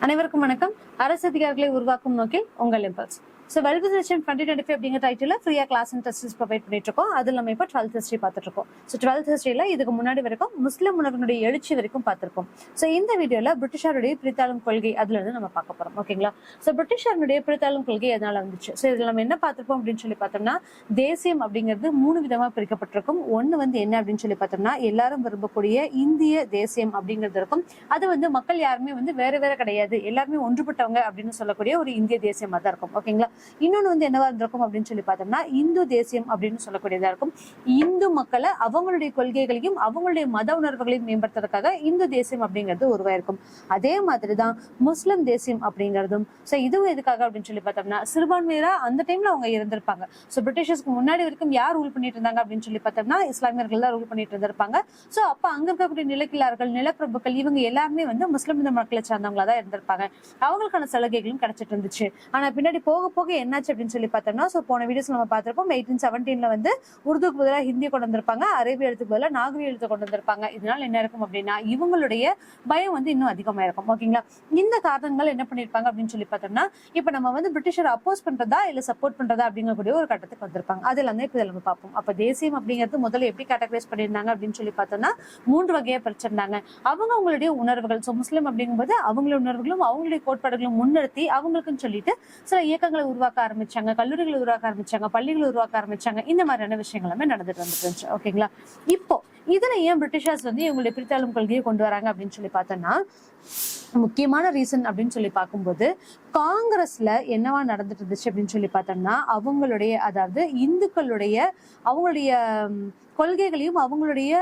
அனைவருக்கும் வணக்கம். அரசு அதிகாரிகளை உருவாக்கும் நோக்கில் உங்கள் இம்பல்ஸ். வெல்த் செஷன் 2025 அப்படிங்கிற டைட்டில் ஃப்ரீயா கிளாஸ் அண்ட் டெஸ்ட் ப்ரொவைட் பண்ணிட்டு இருக்கோம். அது நம்ம இப்போ 12th ஹிஸ்டரி பார்த்துட்டு இருக்கோம். 12th ஹிஸ்டரியில இதுக்கு முன்னாடி வரைக்கும் முஸ்லிம் உணர்வினுடைய எழுச்சி வரைக்கும் பார்த்திருக்கோம். இந்த வீடியோல பிரிட்டிஷாருடைய பிரித்தாளும் கொள்கை அதுல இருந்து நம்ம பார்க்க போறோம். ஓகேங்களா? பிரிட்டிஷாருடைய பிரித்தாளும் கொள்கை எதனால வந்துச்சு? இதுல நம்ம என்ன பார்த்திருப்போம் அப்படின்னு சொல்லி பார்த்தோம்னா, தேசியம் அப்படிங்கிறது 3 விதமா பிரிக்கப்பட்டிருக்கும். ஒன்னு என்ன அப்படின்னு சொல்லி பார்த்தோம்னா, எல்லாரும் விரும்பக்கூடிய இந்திய தேசியம் அப்படிங்கிறது இருக்கும். அது மக்கள் யாருமே வேற வேற கிடையாது, எல்லாருமே ஒன்றுபட்டவங்க அப்படின்னு சொல்லக்கூடிய ஒரு இந்திய தேசியமா தான் இருக்கும். ஓகேங்களா? இன்னொன்னு என்னவா இருந்திருக்கும் அப்படின்னு சொல்லி பார்த்தோம்னா, இந்து தேசியம் அப்படின்னு சொல்லக்கூடியதா இருக்கும். இந்து மக்களை அவங்களுடைய கொள்கைகளையும் அவங்களுடைய மத உணர்வுகளையும் மேம்படுத்துறதுக்காக இந்து தேசியம் அப்படிங்கிறது உருவாயிருக்கும். அதே மாதிரிதான் முஸ்லிம் தேசியம் அப்படிங்கிறதும். இதுவும் எதுக்காக அப்படின்னு சொல்லி பார்த்தோம்னா, சிறுபான்மையரா அந்த டைம்ல அவங்க இருந்திருப்பாங்க. பிரிட்டிஷர்ஸ்க்கு முன்னாடி வரைக்கும் யார் ரூல் பண்ணிட்டு இருந்தாங்க அப்படின்னு சொல்லி பார்த்தோம்னா, இஸ்லாமியர்கள் தான் ரூல் பண்ணிட்டு இருந்திருப்பாங்க. அப்ப அங்க இருக்கக்கூடிய நிலக்கிழார்கள், நிலப்பிரபுக்கள் இவங்க எல்லாருமே முஸ்லிம் மக்களை சார்ந்தவங்களா தான் இருந்திருப்பாங்க. அவங்களுக்கான சலுகைகளும் கிடைச்சிட்டு இருந்துச்சு. ஆனா பின்னாடி போக போக என்னாச்சு அப்படின்னு சொல்லி பார்த்தோம்னா, போன வீடியோஸ் நம்ம பார்த்திருப்போம். 1817 உருதுக்கு பதிலாக ஹிந்தி கொண்டு வந்திருப்பாங்க, அரேபிய எழுத்துக்கு பதிலாக நாகரி எழுத்து கொண்டு வந்திருப்பாங்க. இதனால என்ன இருக்கும் அப்படின்னா, இவங்களுடைய பயம் இன்னும் அதிகமா இருக்கும். ஓகேங்களா? இந்த காரணங்கள் என்ன பண்ணிருப்பாங்க அப்படின்னு சொல்லி பார்த்தோம்னா, இப்ப நம்ம பிரிட்டிஷர் அப்போஸ் பண்றதா இல்ல சப்போர்ட் பண்றதா அப்படிங்கக்கூடிய ஒரு கட்டத்துக்கு வந்திருப்பாங்க. அதுல இப்ப நம்ம பார்ப்போம். அப்ப தேசியம் அப்படிங்கிறது முதல்ல எப்படி கேட்டகரைஸ் பண்ணியிருந்தாங்க அப்படின்னு சொல்லி பார்த்தோம்னா, 3 வகையா பிரிச்சிருந்தாங்க. அவங்களுடைய உணர்வுகள், முஸ்லிம் அப்படிங்கும்போது அவங்களுடைய உணர்வுகளும் அவங்களுடைய கோட்பாடுகளும் முன்னிறுத்தி அவங்களுக்குன்னு சொல்லிட்டு சில இயக்கங்களை உருவாக்க ஆரம்பிச்சாங்க, கல்லூரிகளை உருவாக்க ஆரம்பிச்சாங்க, பள்ளிகளை உருவாக்க ஆரம்பிச்சாங்க. இந்த மாதிரியான விஷயங்கள் எல்லாமே நடந்துட்டு வந்துட்டு இருந்துச்சு. ஓகேங்களா? இப்போ இதுல ஏன் பிரிட்டிஷர்ஸ் இவங்களுடைய பிரித்தாளும் கொள்கையை கொண்டு வராங்க அப்படின்னு சொல்லி பார்த்தோம்னா, முக்கியமான ரீசன் அப்படின்னு சொல்லி பார்க்கும்போது, காங்கிரஸ்ல என்னவா நடந்துட்டு இருந்துச்சு அப்படின்னு சொல்லி பார்த்தோம்னா, அவங்களுடைய அதாவது இந்துக்களுடைய அவங்களுடைய கொள்கைகளையும் அவங்களுடைய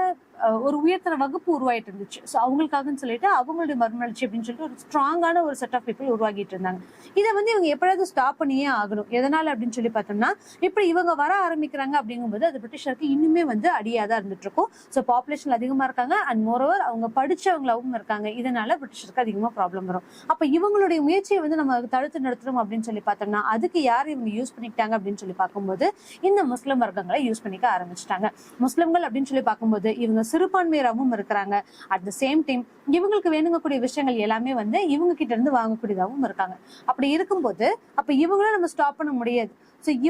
ஒரு உயர்த்தர வகுப்பு உருவாயிட்டு இருந்துச்சு. அவங்களுக்காக சொல்லிட்டு அவங்களுடைய மறுமலர்ச்சி அப்படின்னு சொல்லிட்டு ஒரு ஸ்ட்ராங்கான ஒரு செட் ஆஃப் பீப்புள் உருவாக்கிட்டு இருந்தாங்க. இதை இவங்க எப்படியாவது ஸ்டாப் பண்ணியே ஆகணும். எதனால அப்படின்னு சொல்லி பார்த்தோம்னா, இப்படி இவங்க வர ஆரம்பிக்கிறாங்க அப்படிங்கும்போது அது பிரிட்டிஷருக்கு இன்னுமே அடியாதான் இருந்துட்டு இருக்கும். பாப்புலேஷன் அதிகமா இருக்காங்க அண்ட் மோரோவர் அவங்க படிச்சவங்களாவும் இருக்காங்க. இதனால பிரிட்டிஷருக்கு அதிகமா ப்ராப்ளம் வரும். அப்ப இவங்களுடைய முயற்சியை நம்ம தடுத்து நிறுத்தணும் அப்படின்னு சொல்லி பார்த்தோம்னா, அதுக்கு யார் இவங்க யூஸ் பண்ணிக்கிட்டாங்க அப்படின்னு சொல்லி பார்க்கும்போது, இந்த முஸ்லிம் வர்க்கங்களை யூஸ் பண்ணிக்க ஆரம்பிச்சிட்டாங்க. முஸ்லிம்கள் அப்படின்னு சொல்லி பார்க்கும்போது இவங்க சிறுபான்மையராகவும் இருக்கிறாங்க. அட் த சேம் டைம் இவங்களுக்கு வேணுங்கக்கூடிய விஷயங்கள் எல்லாமே இவங்க கிட்ட இருந்து வாங்கக்கூடியதாகவும் இருக்காங்க. அப்படி இருக்கும்போது அப்ப இவங்கள நம்ம ஸ்டாப் பண்ண முடியாது.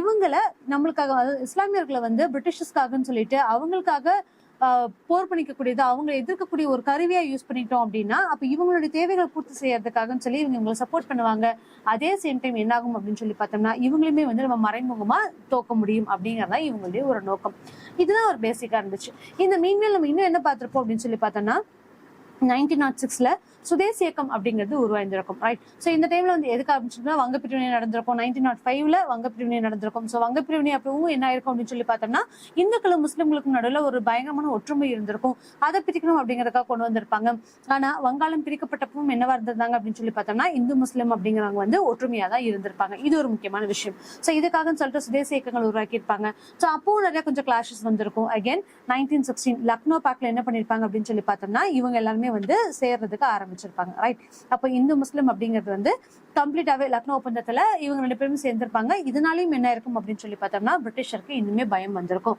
இவங்கள நம்மளுக்காக இஸ்லாமியர்களை பிரிட்டிஷர்ஸ்க்காகன்னு சொல்லிட்டு அவங்களுக்காக போர் பண்ணிக்கக்கூடியது, அவங்க எதிர்க்கக்கூடிய ஒரு கருவியா யூஸ் பண்ணிட்டோம் அப்படின்னா, அப்ப இவங்களுடைய தேவைகளை பூர்த்தி செய்யறதுக்காக சொல்லி இவங்களை சப்போர்ட் பண்ணுவாங்க. அதே சேம் டைம் என்ன ஆகும் அப்படின்னு சொல்லி பார்த்தோம்னா, இவங்களுமே நம்ம மறைமுகமா தோக்க முடியும் அப்படிங்கறதா இவங்களுடைய ஒரு நோக்கம். இதுதான் ஒரு பேசிக்கா இருந்துச்சு. இந்த மீன்கள் நம்ம இன்னும் என்ன பார்த்திருப்போம் அப்படின்னு சொல்லி பார்த்தோம்னா, 1906 சுதேசி இயக்கம் அப்படிங்கிறது உருவாயிருந்திருக்கும். ரைட்? இந்த டைம்ல எதுக்கு ஆரம்பிச்சுன்னா, வங்க பிரிவினை நடந்திருக்கும். 1905 வங்க பிரிவினை நடந்திருக்கும். வங்க பிரிவினை அப்பவும் என்ன ஆயிருக்கும் அப்படின்னு சொல்லி பார்த்தோம்னா, இந்துக்களும் முஸ்லிம்களுக்கும் நடுவில் ஒரு பயங்கரமான ஒற்றுமை இருந்திருக்கும். அதை பிரிக்கணும் அப்படிங்கறதுக்காக கொண்டு வந்திருப்பாங்க. ஆனா வங்காளம் பிரிக்கப்பட்டப்பவும் என்னவா இருந்திருந்தாங்க அப்படின்னு சொல்லி பார்த்தோம்னா, இந்து முஸ்லிம் அப்படிங்கிறவங்க ஒற்றுமையா தான் இருந்திருப்பாங்க. இது ஒரு முக்கியமான விஷயம். இதுக்காக சொல்லிட்டு சுதேசி இயக்கங்கள் உருவாக்கி இருப்பாங்க. அப்பவும் நிறைய கொஞ்சம் கிளாஷஸ் வந்திருக்கும். அகைன் 1916 லக்னோ பேக்ட்ல என்ன பண்ணிருப்பாங்க அப்படின்னு சொல்லி பார்த்தோம்னா, இவங்க எல்லாருமே சேர்றதுக்கு ஆரம்பிச்சிருப்பாங்க. ரைட்? அப்ப இந்து முஸ்லிம் அப்படிங்கிறது கம்ப்ளீட்டாவே லக்னோ ஒப்பந்தத்துல இவங்க 2 பேரும் சேர்ந்திருப்பாங்க. இதனாலையும் என்ன இருக்கும் அப்படின்னு சொல்லி பார்த்தோம்னா, பிரிட்டிஷருக்கு இன்னுமே பயம் வந்திருக்கும்.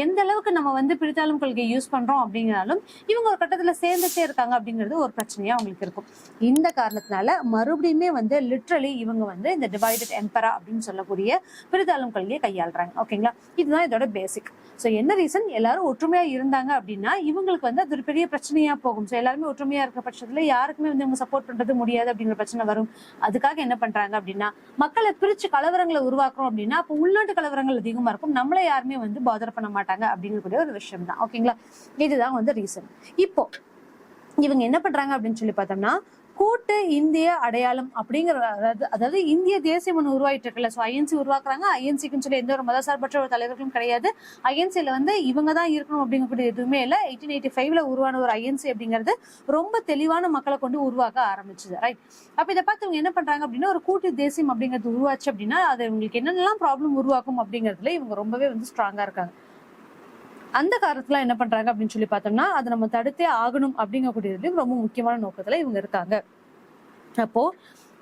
எந்த அளவுக்கு நம்ம பிரித்தாளும் கொள்கையை யூஸ் பண்றோம் அப்படிங்கிறாலும் இவங்க ஒரு கட்டத்துல சேர்ந்துட்டே இருக்காங்க அப்படிங்கிறது ஒரு பிரச்சனையா அவங்களுக்கு இருக்கும். இந்த காரணத்தினால மறுபடியுமே லிட்ரலி இவங்க இந்த டிவைடட் எம்பரா அப்படின்னு சொல்லக்கூடிய பிரித்தாளும் கொள்கையை கையாளுறாங்க. ஓகேங்களா? இதுதான் இதோட பேசிக். என்ன ரீசன்? எல்லாரும் ஒற்றுமையா இருந்தாங்க அப்படின்னா இவங்களுக்கு அது ஒரு பெரிய பிரச்சனையா போகும். எல்லாருமே ஒற்றுமையா இருக்க பட்சத்துல யாருக்குமே இவங்க சப்போர்ட் பண்றது முடியாது அப்படிங்கிற பிரச்சனை வரும். அதுக்காக என்ன பண்றாங்க அப்படின்னா, மக்களை பிரிச்சு கலவரங்களை உருவாக்குறோம் அப்படின்னா அப்ப உள்நாட்டு கலவரங்கள் அதிகமா இருக்கும், நம்மள யாருமே பாதர் பண்ண மாட்டாங்க அப்படிங்கக்கூடிய ஒரு விஷயம் தான். ஓகேங்களா? இதுதான் ரீசன். இப்போ இவங்க என்ன பண்றாங்க அப்படின்னு சொல்லி பார்த்தோம்னா, கூட்டு இந்திய அடையாளம் அப்படிங்கிற அதாவது இந்திய தேசியம் ஒன்று உருவாயிட்டு இருக்குல்ல. ஐஎன்சி உருவாக்குறாங்க. ஐஎன்சிக்குன்னு சொல்லி எந்த ஒரு மதசார்பற்ற ஒரு தலைவர்களும் கிடையாது. ஐஎன்சியில இவங்க தான் இருக்கணும் அப்படிங்கக்கூடிய எதுவுமே இல்லை. 1885 உருவான ஒரு ஐஎன்சி அப்படிங்கிறது ரொம்ப தெளிவான மக்களை கொண்டு உருவாக்க ஆரம்பிச்சது. ரைட்? அப்ப இதை பார்த்து இவங்க என்ன பண்றாங்க அப்படின்னா, ஒரு கூட்டு தேசியம் அப்படிங்கிறது உருவாச்சு அப்படின்னா அது இவங்களுக்கு என்னென்னலாம் ப்ராப்ளம் உருவாக்கும் அப்படிங்கிறதுல இவங்க ரொம்பவே ஸ்ட்ராங்கா இருக்காங்க. அந்த காரணத்துல என்ன பண்றாங்க அப்படின்னு சொல்லி பார்த்தோம்னா, அதை நம்ம தடுத்தே ஆகணும் அப்படிங்கக்கூடியதுலயும் ரொம்ப முக்கியமான நோக்கத்துல இவங்க இருக்காங்க. அப்போ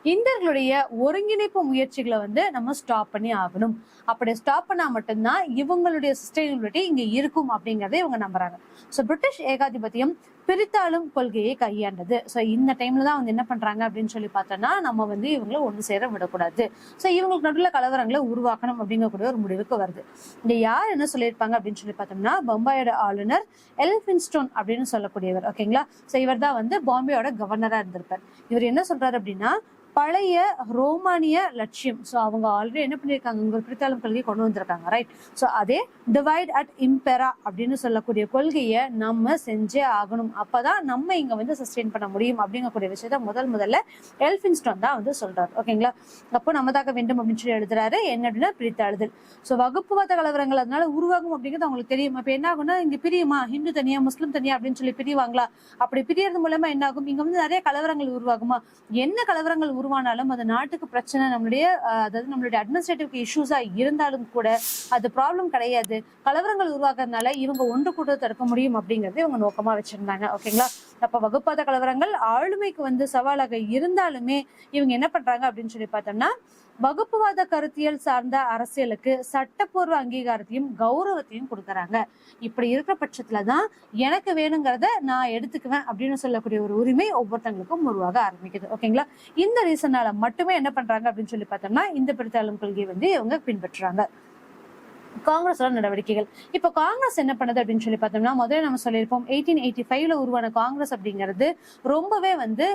இந்தியர்களுடைய ஒருங்கிணைப்பு முயற்சிகளை வந்து நம்ம ஸ்டாப் பண்ணி ஆகணும். அப்படி ஸ்டாப் பண்ணா மட்டும்தான் இவங்களுடைய சஸ்டைனபிலிட்டி இங்க இருக்கும் அப்படிங்கறத இவங்க நம்புறாங்க. சோ பிரிட்டிஷ் ஏகாதிபத்தியம் பிரித்தாளும் கொள்கையை கையாண்டது. சோ இந்த டைம்ல தான் வந்து என்ன பண்றாங்க அப்படின்னு சொல்லி பார்த்தோம்னா, நம்ம வந்து இவங்களை ஒண்ணு சேர விடக்கூடாது, சோ இவங்களுக்கு நடுவில் கலவரங்களை உருவாக்கணும் அப்படிங்கக்கூடிய ஒரு முடிவுக்கு வருது. இந்த யார் என்ன சொல்லியிருப்பாங்க அப்படின்னு சொல்லி பார்த்தோம்னா, பம்பாயோட ஆளுநர் எல்பின்ஸ்டோன் அப்படின்னு சொல்லக்கூடியவர். ஓகேங்களா. சோ இவர் தான் வந்து பாம்பேயோட கவர்னரா இருந்திருப்பார். இவர் என்ன சொல்றாரு அப்படின்னா, பழைய ரோமானிய லட்சியம், ஸோ அவங்க ஆல்ரெடி என்ன பண்ணியிருக்காங்க, உங்கள் பிரித்தாளும் கொள்கையை கொண்டு வந்திருக்காங்க, ரைட். ஸோ அதே டிவைட் அட் இம்பெரா அப்படின்னு சொல்லக்கூடிய கொள்கையை நம்ம செஞ்சே ஆகணும், அப்பதான் நம்ம இங்க வந்து சஸ்டெயின் பண்ண முடியும் அப்படிங்கக்கூடிய விஷயத்த முதல்ல எல்பின்ஸ்டோன் தான் வந்து சொல்றாரு. ஓகேங்களா. அப்போ நம்ம தாக்க வேண்டும் அப்படின்னு சொல்லி எழுதுறாரு. என்ன அப்படின்னா பிரித்தாளுதல். ஸோ வகுப்புவாத கலவரங்கள் அதனால உருவாகும் அப்படிங்கிறது அவங்களுக்கு தெரியும். அப்ப என்ன ஆகும்னா, இங்க பிரியுமா, ஹிந்து தனியா முஸ்லிம் தனியா அப்படின்னு சொல்லி பிரிவாங்களா? அப்படி பிரியறது மூலமா என்ன ஆகும், இங்க வந்து நிறைய கலவரங்கள் உருவாகுமா? என்ன கலவரங்கள் உருவானாலும் அது நாட்டுக்கு பிரச்சனை, நம்மளுடைய அதாவது நம்மளுடைய அட்மினிஸ்ட்ரேட்டிவ் இஷ்யூஸா இருந்தாலும் கூட அது ப்ராப்ளம் கிடையாது. கலவரங்கள் உருவாக்குறதுனால இவங்க ஒன்று கூட தடுக்க முடியும் அப்படிங்கறது இவங்க நோக்கமா வச்சிருந்தாங்க. ஓகேங்களா. அப்ப வகுப்பாத கலவரங்கள் ஆளுமைக்கு வந்து சவாலாக இருந்தாலுமே இவங்க என்ன பண்றாங்க அப்படின்னு சொல்லி பார்த்தோம்னா, வகுப்புவாத கருத்தியல் சார்ந்த அரசியலுக்கு சட்டப்பூர்வ அங்கீகாரத்தையும் கௌரவத்தையும் கொடுக்கறாங்க. இப்படி இருக்கிற பட்சத்துலதான் எனக்கு வேணுங்கிறத நான் எடுத்துக்குவேன் அப்படின்னு சொல்லக்கூடிய ஒரு உரிமை ஒவ்வொருத்தங்களுக்கும் உருவாக ஆரம்பிக்குது. ஓகேங்களா. இந்த ரீசனால மட்டுமே என்ன பண்றாங்க அப்படின்னு சொல்லி பார்த்தோம்னா, இந்த பிரித்தாளும் கொள்கையை வந்து இவங்க பின்பற்றுறாங்க. காங்கிரஸோட நடவடிக்கைகள். இப்ப காங்கிரஸ் என்ன பண்ணுது அப்படின்னு சொல்லி பார்த்தோம்னா, முதல்ல நம்ம சொல்லியிருப்போம் 1885ல உருவான காங்கிரஸ் அப்படிங்கிறது ரொம்பவே வந்து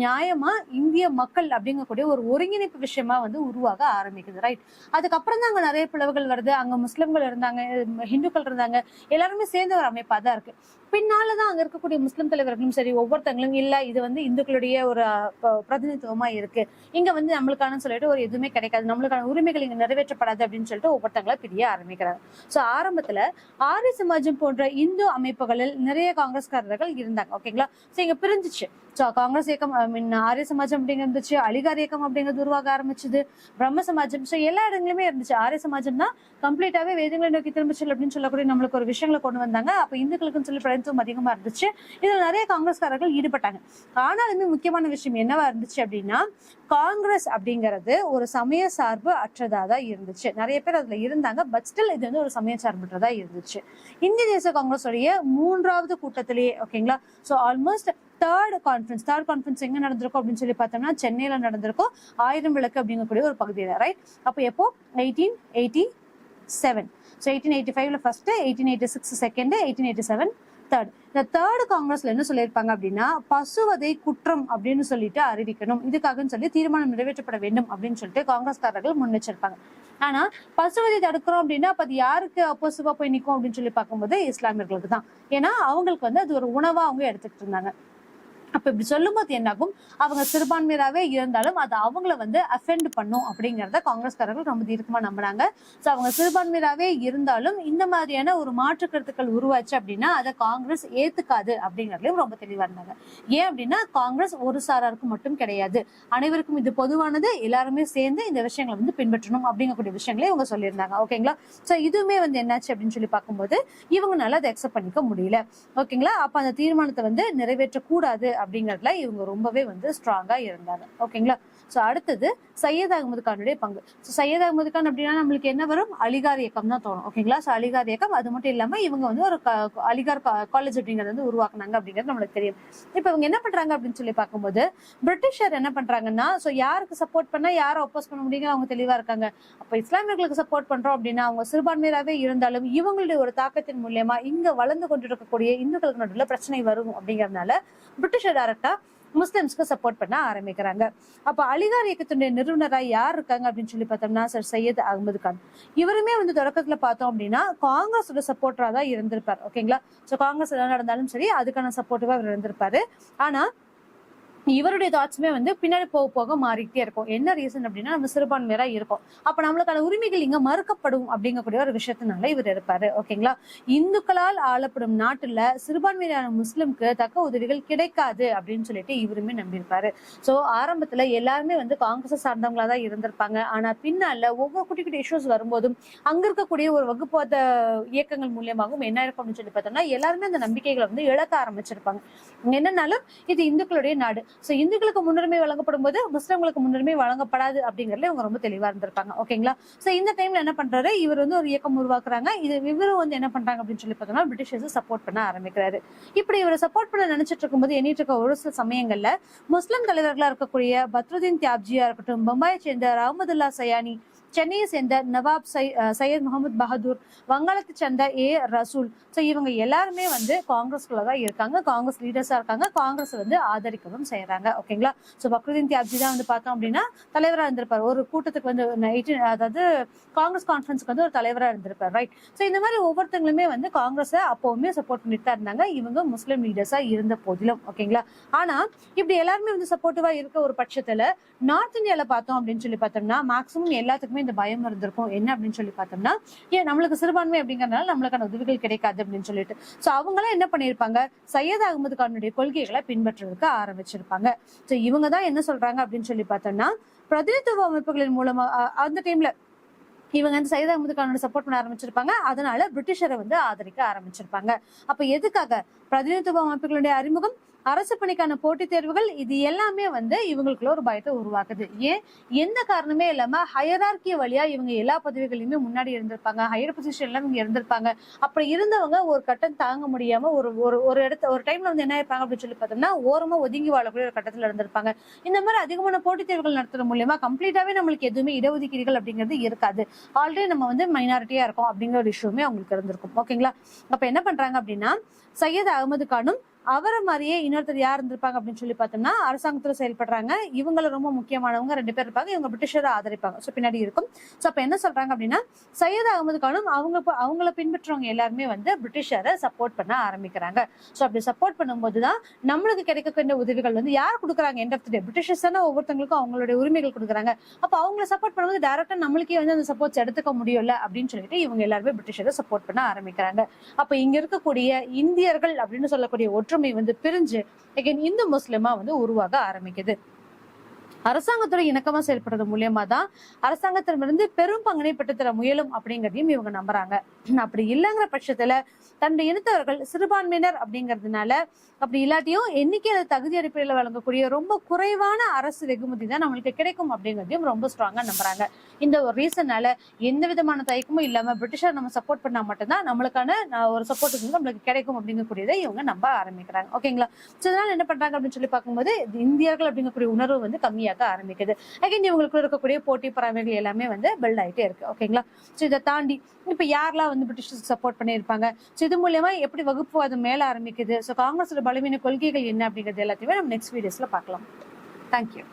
நியாயமா இந்திய மக்கள் அப்படிங்கக்கூடிய ஒரு ஒருங்கிணைப்பு விஷயமா வந்து உருவாக ஆரம்பிக்குது, ரைட். அதுக்கப்புறம் தான் அங்க நிறைய பிளவுகள் வருது. அங்க முஸ்லிம்கள் இருந்தாங்க, ஹிந்துக்கள் இருந்தாங்க, எல்லாருமே சேர்ந்த ஒரு அமைப்பா தான் இருக்கு. பின்னாலதான் அங்க இருக்கக்கூடிய முஸ்லிம் தலைவர்களும் சரி, ஒவ்வொருத்தங்களும் இல்ல இது வந்து இந்துக்களுடைய ஒரு பிரதிநிதித்துவமா இருக்கு, இங்க வந்து நம்மளுக்கான சொல்லிட்டு ஒரு எதுவுமே கிடைக்காது, நம்மளுக்கான உரிமைகள் இங்க நிறைவேற்றப்படாது அப்படின்னு சொல்லிட்டு ஒவ்வொருத்தங்களை பிரிய ஆரம்பிக்கிறாங்க. சோ ஆரம்பத்துல ஆரிய சமாஜம் போன்ற இந்து அமைப்புகளில் நிறைய காங்கிரஸ்காரர்கள் இருந்தாங்க. ஓகேங்களா. சோ இங்க பிரிஞ்சிச்சு. சோ காங்கிரஸ் இயக்கம், ஆரிய சமாஜம் அப்படிங்கிறது இருந்துச்சு, அலிகார் இயக்கம் அப்படிங்கிறது உருவாக ஆரம்பிச்சது, பிரம்ம சமாஜம், சோ எல்லா இடங்களுமே இருந்துச்சு. ஆரிய சமாஜம்னா கம்ப்ளீட்டாவே வேதங்களை நோக்கி திரும்பிச்சல் அப்படின்னு சொல்லக்கூடிய நம்மளுக்கு ஒரு விஷயங்களை கொண்டு வந்தாங்க. அப்ப இந்துக்களுக்குன்னு சொல்லி பிரதித்துவம் அதிகமா இருந்துச்சு. இதுல நிறைய காங்கிரஸ்காரர்கள் ஈடுபட்டாங்க. ஆனாலுமே முக்கியமான விஷயம் என்னவா இருந்துச்சு அப்படின்னா, காங்கிரஸ் அப்படிங்கிறது ஒரு சமய சார்பு அற்றதா இருந்துச்சு. நிறைய பேர் அதுல இருந்தாங்க, பட் ஸ்டில் இது வந்து ஒரு சமய சார்பற்றதா இருந்துச்சு. இந்திய தேசிய காங்கிரஸ் உடைய 3வது கூட்டத்திலேயே, ஓகேங்களா. சோ ஆல்மோஸ்ட் தேர்ட் கான்ஃபரன்ஸ் எங்க நடந்திருக்கும் அப்படின்னு சொல்லி பார்த்தோம்னா, சென்னையில நடந்திருக்கும், 1000 விளக்கு அப்படிங்கக்கூடிய ஒரு பகுதியில, ரைட். அப்போ எப்போ 1887. ஸோ 1885ல ஃபர்ஸ்ட், 1886 செகண்ட், 1887 தேர்ட். இந்த தேர்ட் காங்கிரஸ்ல என்ன சொல்லியிருப்பாங்க அப்படின்னா, பசுவதை குற்றம் அப்படின்னு சொல்லிட்டு அறிவிக்கணும், இதுக்காக சொல்லி தீர்மானம் நிறைவேற்றப்பட வேண்டும் அப்படின்னு சொல்லிட்டு காங்கிரஸ்காரர்கள் முன்னெச்சரிப்பாங்க. ஆனா பசுவதை தடுக்கிறோம் அப்படின்னா அப்ப அது யாருக்கு அப்போசிவா போய் நிற்கும் அப்படின்னு சொல்லி பார்க்கும்போது இஸ்லாமியர்களுக்கு தான். ஏன்னா அவங்களுக்கு வந்து அது ஒரு உணவா அவங்க எடுத்துக்கிட்டு இருந்தாங்க. அப்ப இப்படி சொல்லும் போது என்னாகும், அவங்க சிறுபான்மையராகவே இருந்தாலும் அது அவங்கள வந்து அஃபெண்ட் பண்ணும் அப்படிங்கறத காங்கிரஸ்காரர்கள் ரொம்ப தீர்க்கமா நம்பினாங்க. சோ அவங்க சிறுபான்மையராகவே இருந்தாலும் இந்த மாதிரியான ஒரு மாற்று கருத்துக்கள் உருவாச்சு அப்படின்னா அதை காங்கிரஸ் ஏத்துக்காது அப்படிங்கறதுலயும் ரொம்ப தெளிவா இருந்தாங்க. ஏன் அப்படின்னா காங்கிரஸ் ஒரு சாராருக்கு மட்டும் கிடையாது, அனைவருக்கும் இது பொதுவானது, எல்லாருமே சேர்ந்து இந்த விஷயங்களை வந்து பின்பற்றணும் அப்படிங்கக்கூடிய விஷயங்களே இவங்க சொல்லியிருந்தாங்க. ஓகேங்களா. சோ இதுவுமே வந்து என்னாச்சு அப்படின்னு சொல்லி பார்க்கும்போது இவங்களால அதை அக்செப்ட் பண்ணிக்க முடியல. ஓகேங்களா. அப்ப அந்த தீர்மானத்தை வந்து நிறைவேற்றக்கூடாது அப்படிங்கறதுல இவங்க ரொம்பவே வந்து ஸ்ட்ராங்கா இருந்தாங்க. ஓகேங்களா. சோ அடுத்தது சையத் அகமது கானுடைய பங்கு. சோ சையத் அகமது கான் அப்படின்னா நம்மளுக்கு என்ன வரும், அலிகார் இயக்கம் தான் தோணும். ஓகேங்களா. சோ அலிகார் இயக்கம், அது மட்டும் இல்லாம இவங்க வந்து ஒரு அலிகார் காலேஜ் அப்படிங்கறது வந்து உருவாக்குனாங்க அப்படிங்கிறது நம்மளுக்கு தெரியும். இப்ப இவங்க என்ன பண்றாங்க அப்படின்னு சொல்லி பார்க்கும்போது, பிரிட்டிஷர் என்ன பண்றாங்கன்னா, சோ யாருக்கு சப்போர்ட் பண்ணா யாரை அப்போஸ் பண்ண முடியுங்க அவங்க தெளிவா இருக்காங்க. அப்ப இஸ்லாமியர்களுக்கு சப்போர்ட் பண்றோம் அப்படின்னா அவங்க சிறுபான்மையராகவே இருந்தாலும் இவங்களுடைய ஒரு தாக்கத்தின் மூலியமா இங்க வளர்ந்து கொண்டிருக்கக்கூடிய இந்துக்களுக்கு நடுவில் பிரச்சனை வரும் அப்படிங்கறதுனால பிரிட்டிஷர் டைரக்டா முஸ்லிம்ஸ்க்கு சப்போர்ட் பண்ண ஆரம்பிக்கிறாங்க. அப்ப அலிகார் இயக்கத்துடைய நிறுவனராக யார் இருக்காங்க அப்படின்னு சொல்லி பார்த்தோம்னா சர் சையத் அகமது கான். இவருமே வந்து தொடக்கத்துல பார்த்தோம் அப்படின்னா காங்கிரஸோட சப்போர்ட்டரா தான் இருந்திருப்பார். ஓகேங்களா. சோ காங்கிரஸ் எல்லாம் நடந்தாலும் சரி அதுக்கான சப்போர்ட்டிவா அவர் இருந்திருப்பாரு. ஆனா இவருடைய தாட்ஸுமே வந்து பின்னாடி போக போக மாறிட்டே இருக்கும். என்ன ரீசன் அப்படின்னா, நம்ம சிறுபான்மையரா இருக்கும், அப்ப நம்மளுக்கான உரிமைகள் இங்க மறுக்கப்படும் அப்படிங்கக்கூடிய ஒரு விஷயத்தினால இவர் இருப்பாரு. ஓகேங்களா. இந்துக்களால் ஆளப்படும் நாட்டுல சிறுபான்மையான முஸ்லிம்க்கு தக்க உதவிகள் கிடைக்காது அப்படின்னு சொல்லிட்டு இவருமே நம்பியிருப்பாரு. சோ ஆரம்பத்துல எல்லாருமே வந்து காங்கிரஸ் சார்ந்தவங்களா தான் இருந்திருப்பாங்க. ஆனா பின்னால ஒவ்வொரு குட்டி குட்டி இஷ்யூஸ் வரும்போதும் அங்க இருக்கக்கூடிய ஒரு வகுப்பாத இயக்கங்கள் மூலியமாகவும் என்ன இருக்கும் அப்படின்னு சொல்லி பார்த்தோம்னா எல்லாருமே அந்த நம்பிக்கைகளை வந்து இழக்க ஆரம்பிச்சிருப்பாங்க. என்னன்னாலும் இது இந்துக்களுடைய நாடு, சோ இந்துக்களுக்கு முன்னுரிமை வழங்கப்படும் போது முஸ்லிம்களுக்கு முன்னுரிமை வழங்கப்படாது அப்படிங்கறதுல இவங்க ரொம்ப தெளிவா இருந்திருப்பாங்க. ஓகேங்களா? சோ இந்த டைம்ல என்ன பண்றாரு, இவர் வந்து ஒரு இயக்கம் உருவாக்குறாங்க. இவரும் வந்து என்ன பண்றாங்க அப்படின்னு சொல்லி பார்த்தோம்னா பிரிட்டிஷர்ஸ் சப்போர்ட் பண்ண ஆரம்பிக்கிறாரு. இப்படி இவரை சப்போர்ட் பண்ண நினைச்சிட்டு இருக்கும்போது எண்ணிட்டு இருக்க ஒரு சில சமயங்கள்ல முஸ்லிம் தலைவர்களா இருக்கக்கூடிய பத்ருதீன் தியாப்ஜியா இருக்கட்டும், பம்பாயை சேர்ந்த ரஹமதுல்லா சயானி, சென்னையை சேர்ந்த நவாப் சையத் முகமது பகதூர், வங்காளத்தை சேர்ந்த ரசூல், ஸோ இவங்க எல்லாருமே வந்து காங்கிரஸ்குள்ள தான் இருக்காங்க, காங்கிரஸ் லீடர்ஸா இருக்காங்க, காங்கிரஸ் வந்து ஆதரிக்கவும் செய்யறாங்க. ஓகேங்களா? ஸோ பக்ருதீன் தியாப்ஜி தான் வந்து பார்த்தோம் அப்படின்னா தலைவராக இருந்திருப்பார். ஒரு கூட்டத்துக்கு வந்து அதாவது காங்கிரஸ் கான்ஃபரன்ஸ்க்கு வந்து ஒரு தலைவராக இருந்திருப்பார். ரைட்? ஸோ இந்த மாதிரி ஒவ்வொருத்தங்களுமே வந்து காங்கிரஸை அப்பவுமே சப்போர்ட் பண்ணிட்டு தான் இருந்தாங்க, இவங்க முஸ்லிம் லீடர்ஸா இருந்த போதிலும். ஓகேங்களா? ஆனா இப்படி எல்லாருமே வந்து சப்போர்ட்டிவா இருக்க ஒரு பட்சத்துல நார்த் இந்தியால பார்த்தோம் அப்படின்னு சொல்லி பார்த்தோம்னா மேக்சிமம் எல்லாத்துக்குமே இந்த பயம் இருந்திருக்கும். என்ன அப்படின்னு சொல்லி பார்த்தோம்னா, ஏன் நம்மளுக்கு சிறுபான்மை அப்படிங்கறதுனால நம்மளுக்கான உதவிகள் கிடைக்காது அப்படின்னு சொல்லிட்டு சோ அவங்க எல்லாம் என்ன பண்ணிருப்பாங்க, சையத் அகமது கானுடைய கொள்கைகளை பின்பற்றுறதுக்கு ஆரம்பிச்சிருப்பாங்க. சோ இவங்க தான் என்ன சொல்றாங்க அப்படின்னு சொல்லி பார்த்தோம்னா, பிரதிநிதித்துவ அமைப்புகளின் மூலமா அந்த டைம்ல இவங்க வந்து சையத் அகமது கானோட சப்போர்ட் பண்ண ஆரம்பிச்சிருப்பாங்க. அதனால பிரிட்டிஷரை வந்து ஆதரிக்க ஆரம்பிச்சிருப்பாங்க. அப்ப எதுக்காக? பிரதிநிதித்துவ அமைப்புகளுடைய அறிமுகம், அரசு பணிக்கான போட்டித் தேர்வுகள், இது எல்லாமே வந்து இவங்களுக்குள்ள ஒரு பயத்தை உருவாக்குது. ஏன்? எந்த காரணமே இல்லாம ஹையரார்கி வழியா இவங்க எல்லா பதவிகளையுமே முன்னாடி இருந்திருப்பாங்க, ஹையர் பொசிஷன்ல இவங்க இருந்திருப்பாங்க. அப்படி இருந்தவங்க ஒரு கட்டம் தாங்க முடியாம ஒரு டைம்ல வந்து என்ன இருப்பாங்க அப்படின்னு சொல்லி பார்த்தோம்னா ஓரமா ஒதுங்கி வாழக்கூடிய ஒரு கட்டத்துல இருந்திருப்பாங்க. இந்த மாதிரி அதிகமான போட்டித் தேர்வுகள் நடத்துறது மூலியமா கம்ப்ளீட்டாவே நம்மளுக்கு எதுவுமே இடஒதுக்கீடுகள் அப்படிங்கிறது இருக்காது. ஆல்ரெடி நம்ம வந்து மைனாரிட்டியா இருக்கோம் அப்படிங்கிற ஒரு இஷ்யூமே அவங்களுக்கு இருந்திருக்கும். ஓகேங்களா? அப்ப என்ன பண்றாங்க அப்படின்னா, சையத் அகமது கானும் அவரை மாதிரியே இன்னொருத்தர் யார் இருந்திருப்பாங்க அப்படின்னு சொல்லி பார்த்தோம்னா அரசாங்கத்துல செயல்படுறாங்க. இவங்கள ரொம்ப முக்கியமானவங்க 2 பேர் இருப்பாங்க. இவங்க பிரிட்டிஷரை ஆதரிப்பாங்க. சோ பின்னாடி இருக்கும். சோ அப்ப என்ன சொல்றாங்க அப்படின்னா, சையத் அகமது கானும் அவங்கள பின்பற்றுறவங்க எல்லாருமே வந்து பிரிட்டிஷரை சப்போர்ட் பண்ண ஆரம்பிக்கிறாங்க. சோ அப்படி சப்போர்ட் பண்ணும்போதுதான் நம்மளுக்கு கிடைக்கக்கூடிய உதவிகள் வந்து யார் கொடுக்குறாங்க? End of the day Britishers தானே ஒவ்வொருத்தவங்களுக்கும் அவங்களுடைய உரிமைகள் கொடுக்குறாங்க. அப்ப அவங்களை சப்போர்ட் பண்ணும்போது டைரக்டா நம்மளுக்கே வந்து அந்த சப்போர்ட்ஸ் எடுத்துக்க முடியல அப்படின்னு சொல்லிட்டு இவங்க எல்லாருமே பிரிட்டிஷரை சப்போர்ட் பண்ண ஆரம்பிக்கிறாங்க. அப்ப இங்க இருக்கக்கூடிய இந்தியர்கள் அப்படின்னு சொல்லக்கூடிய ஒற்றுமை வந்து பிரிஞ்சு இந்து முஸ்லிமா வந்து உருவாக ஆரம்பிக்குது. அரசாங்கத்தோட இணக்கமா செயல்படுறது மூலியமா தான் அரசாங்கத்திடமிருந்து பெரும் பங்கினை பெற்றுத்தர முயலும் அப்படிங்கறதையும் இவங்க நம்புறாங்க. அப்படி இல்லைங்கிற பட்சத்துல தன்னுடைய இனத்தவர்கள் சிறுபான்மையினர் அப்படிங்கறதுனால அப்படி இல்லாட்டியும் எண்ணிக்கையில தகுதி அடிப்படையில வழங்கக்கூடிய ரொம்ப குறைவான அரசு வெகுமதி தான் நம்மளுக்கு கிடைக்கும் அப்படிங்கறதையும் ரொம்ப ஸ்ட்ராங்கா நம்புறாங்க. இந்த ஒரு ரீசனால எந்த விதமான தயக்கமும் இல்லாம பிரிட்டிஷர் நம்ம சப்போர்ட் பண்ணா மட்டும்தான் நம்மளுக்கான ஒரு சப்போர்ட் வந்து நம்மளுக்கு கிடைக்கும் அப்படிங்கக்கூடியதை இவங்க நம்ப ஆரம்பிக்கிறாங்க. ஓகேங்களா? சோ இதனால என்ன பண்றாங்க அப்படின்னு சொல்லி பார்க்கும்போது இந்தியர்கள் அப்படிங்கக்கூடிய உணர்வு வந்து கம்மியாக ஆரம்பிக்குது. அகைன் இவங்களுக்கு இருக்கக்கூடிய போட்டி பொறாமைகள் எல்லாமே வந்து பில்ட் ஆயிட்டே இருக்கு. ஓகேங்களா? சோ இதை தாண்டி இப்ப யாரெல்லாம் வந்து பிரிட்டிஷ் சப்போர்ட் பண்ணியிருப்பாங்க, இது மூலியமா எப்படி வகுப்புவாதம் மேல ஆரம்பிக்குது, சோ காங்கிரஸோட பலவீன கொள்கைகள் என்ன அப்படிங்கிறது எல்லாத்தையுமே நம்ம நெக்ஸ்ட் வீடியோஸ்ல பார்க்கலாம். தேங்க்யூ.